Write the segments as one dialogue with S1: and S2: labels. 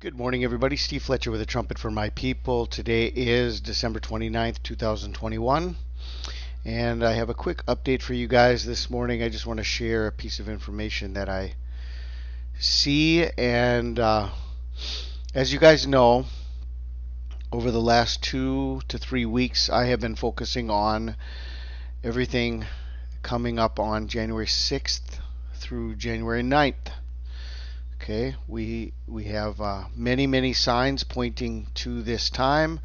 S1: Good morning, everybody. Steve Fletcher with a trumpet for my people. Today is December 29th, 2021. And I have a quick update for you guys this morning. I just want to share a piece of information that I see. And as you guys know, over the last 2 to 3 weeks, I have been focusing on everything coming up on January 6th through January 9th. Okay, we have many signs pointing to this time.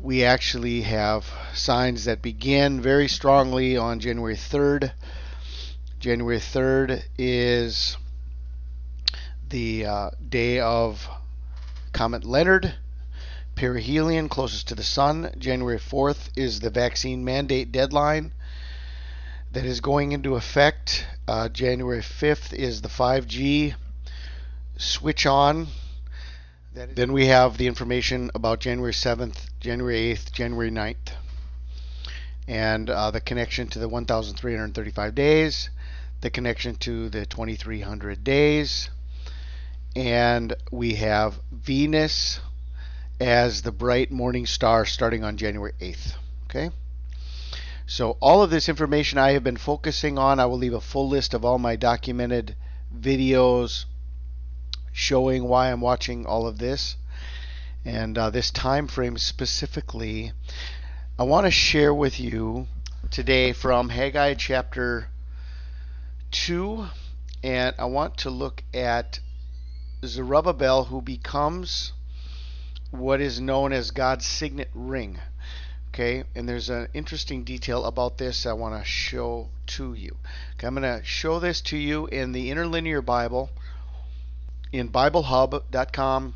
S1: We actually have signs that begin very strongly on January 3rd. January 3rd is the day of Comet Leonard, perihelion, closest to the sun. January 4th is the vaccine mandate deadline that is going into effect. January 5th is the 5G switch on. Then we have the information about January 7th, January 8th, January 9th, and the connection to the 1,335 days, the connection to the 2,300 days, and we have Venus as the bright morning star starting on January 8th. Okay? So all of this information I have been focusing on. I will leave a full list of all my documented videos showing why I'm watching all of this. And this time frame specifically, I want to share with you today from Haggai chapter 2. And I want to look at Zerubbabel, who becomes what is known as God's signet ring. Okay, and there's an interesting detail about this I want to show to you. Okay, I'm going to show this to you in the Interlinear Bible in BibleHub.com.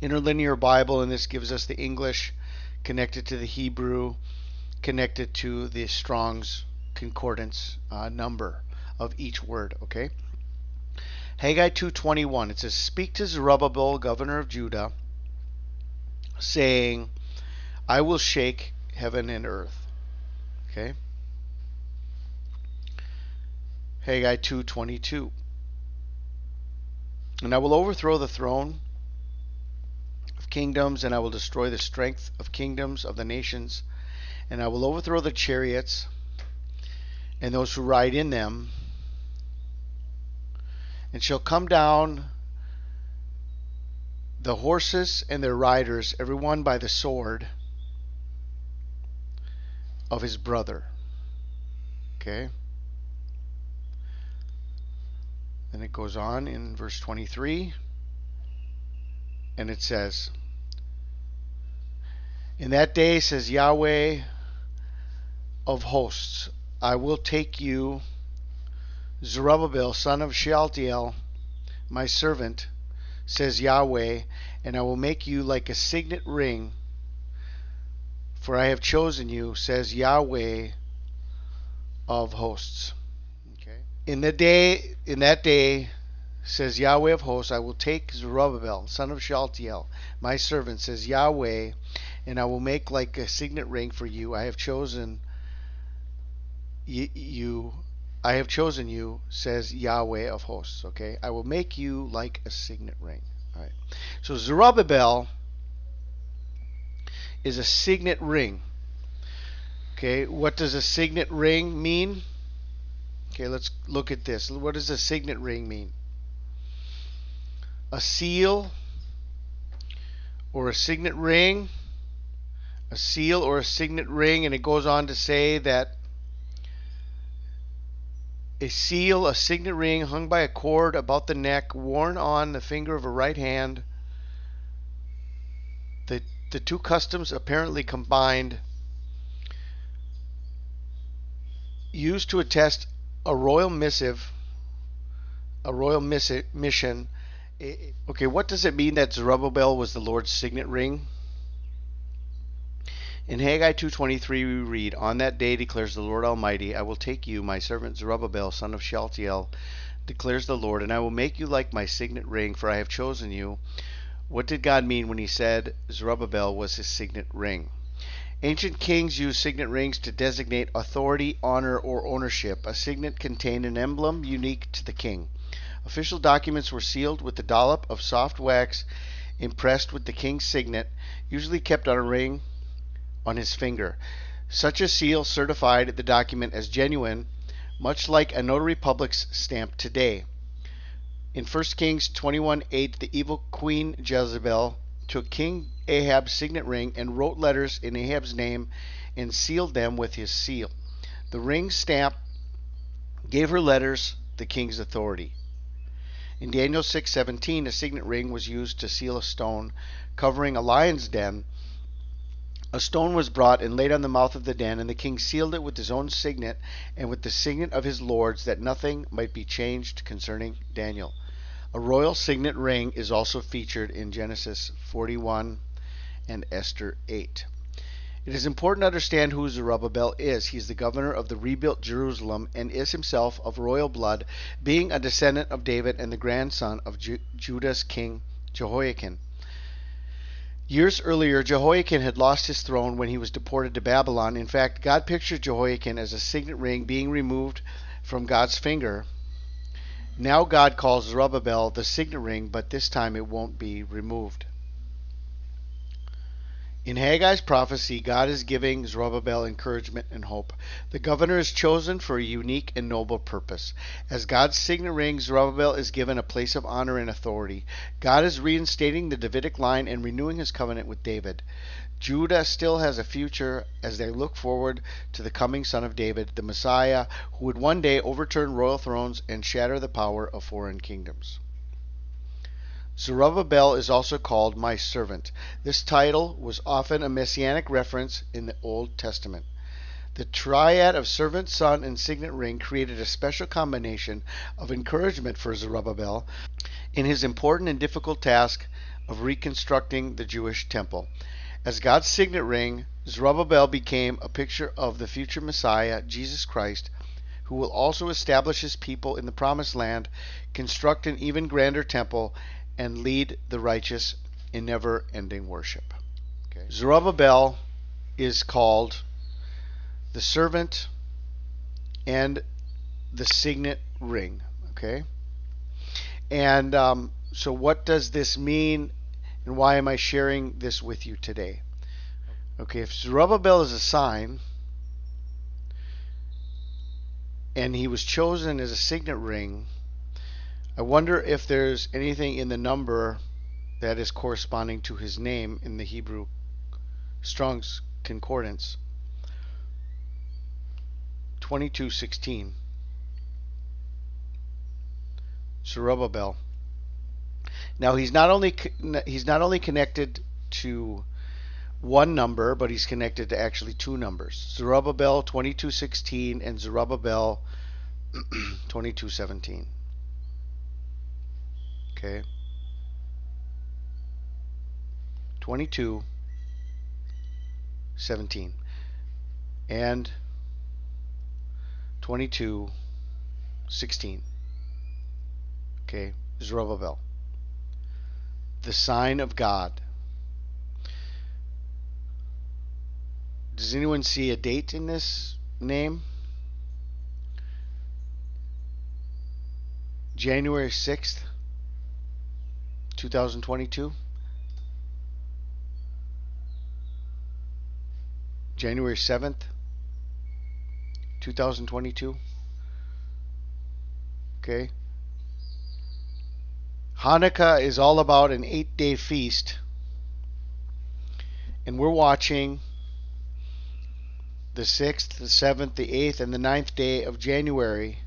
S1: Interlinear Bible, and this gives us the English connected to the Hebrew, connected to the Strong's Concordance number of each word. Okay, Haggai 2:21. It says, "Speak to Zerubbabel, governor of Judah, saying, I will shake heaven and earth." Okay. Haggai 2:22. "And I will overthrow the throne of kingdoms, and I will destroy the strength of kingdoms of the nations, and I will overthrow the chariots and those who ride in them, and shall come down the horses and their riders, every one by the sword of his brother." Okay. Then it goes on in verse 23, and it says, "In that day, says Yahweh of hosts, I will take you, Zerubbabel, son of Shealtiel, my servant, says Yahweh, and I will make you like a signet ring, for I have chosen you, says Yahweh of hosts." Okay. In that day, says Yahweh of hosts, I will take Zerubbabel, son of Shealtiel, my servant, says Yahweh, and I will make like a signet ring for you. I have chosen you. I have chosen you, says Yahweh of hosts. Okay. I will make you like a signet ring. All right. So Zerubbabel is a signet ring. Okay, what does a signet ring mean? Okay, let's look at this. What does a signet ring mean? A seal or a signet ring. A seal or a signet ring, and it goes on to say that a seal, a signet ring hung by a cord about the neck, worn on the finger of a right hand. The two customs apparently combined, used to attest a royal missive, a royal mission. Okay, what does it mean that Zerubbabel was the Lord's signet ring? In Haggai 2:23 we read, "On that day, declares the Lord Almighty, I will take you, my servant Zerubbabel, son of Shealtiel, declares the Lord, and I will make you like my signet ring, for I have chosen you." What did God mean when he said Zerubbabel was his signet ring? Ancient kings used signet rings to designate authority, honor, or ownership. A signet contained an emblem unique to the king. Official documents were sealed with the dollop of soft wax impressed with the king's signet, usually kept on a ring on his finger. Such a seal certified the document as genuine, much like a notary public's stamp today. In 1 Kings 21:8, the evil queen Jezebel took King Ahab's signet ring and wrote letters in Ahab's name and sealed them with his seal. The ring stamp gave her letters the king's authority. In Daniel 6:17, a signet ring was used to seal a stone covering a lion's den. A stone was brought and laid on the mouth of the den, and the king sealed it with his own signet and with the signet of his lords, that nothing might be changed concerning Daniel. A royal signet ring is also featured in Genesis 41 and Esther 8. It is important to understand who Zerubbabel is. He is the governor of the rebuilt Jerusalem and is himself of royal blood, being a descendant of David and the grandson of Judah's king Jehoiakim. Years earlier, Jehoiakim had lost his throne when he was deported to Babylon. In fact, God pictured Jehoiakim as a signet ring being removed from God's finger. Now God calls Zerubbabel the signet ring, but this time it won't be removed. In Haggai's prophecy, God is giving Zerubbabel encouragement and hope. The governor is chosen for a unique and noble purpose. As God's signet ring, Zerubbabel is given a place of honor and authority. God is reinstating the Davidic line and renewing his covenant with David. Judah still has a future as they look forward to the coming son of David, the Messiah, who would one day overturn royal thrones and shatter the power of foreign kingdoms. Zerubbabel is also called my servant. This title was often a messianic reference in the Old Testament. The triad of servant, son, and signet ring created a special combination of encouragement for Zerubbabel in his important and difficult task of reconstructing the Jewish temple. As God's signet ring, Zerubbabel became a picture of the future Messiah, Jesus Christ, who will also establish his people in the Promised Land, construct an even grander temple, and lead the righteous in never-ending worship. Okay. Zerubbabel is called the servant and the signet ring. Okay, and so what does this mean, and why am I sharing this with you today? Okay, if Zerubbabel is a sign, and he was chosen as a signet ring, I wonder if there's anything in the number that is corresponding to his name in the Hebrew Strong's Concordance. 22:16. Zerubbabel. Now he's not only connected to one number, but he's connected to actually two numbers. Zerubbabel 22:16 and Zerubbabel 22:17. Okay. 22:17 and 22:16. Okay, Zerubbabel, the sign of God. Does anyone see a date in this name? January 6th, 2022. January 7th, 2022. Okay. Hanukkah is all about an 8-day feast. And we're watching the 6th, the 7th, the 8th, and the 9th day of January.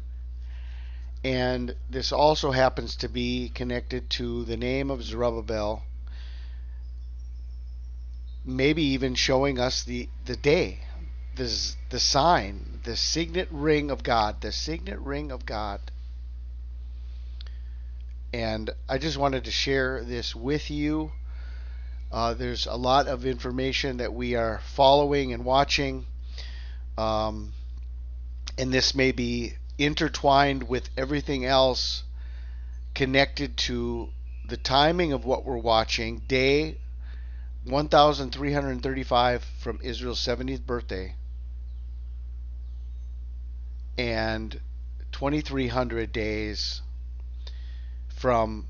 S1: And this also happens to be connected to the name of Zerubbabel, maybe even showing us the day, the sign, the signet ring of God, the signet ring of God. And I just wanted to share this with you. There's a lot of information that we are following and watching, and this may be intertwined with everything else connected to the timing of what we're watching. Day 1335 from Israel's 70th birthday, and 2300 days from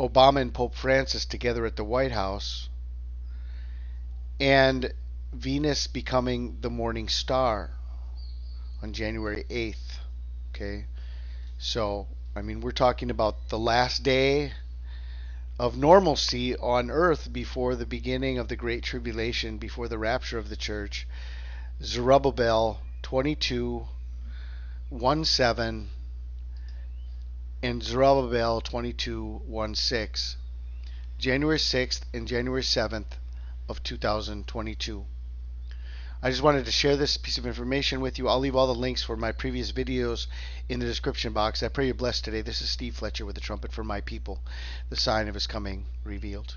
S1: Obama and Pope Francis together at the White House, and Venus becoming the morning star on January 8th. Okay, so I mean, we're talking about the last day of normalcy on earth before the beginning of the Great Tribulation, before the rapture of the church. Zerubbabel 22:17 and Zerubbabel 22:16, January 6th and January 7th of 2022. I just wanted to share this piece of information with you. I'll leave all the links for my previous videos in the description box. I pray you're blessed today. This is Steve Fletcher with the trumpet for my people, the sign of his coming revealed.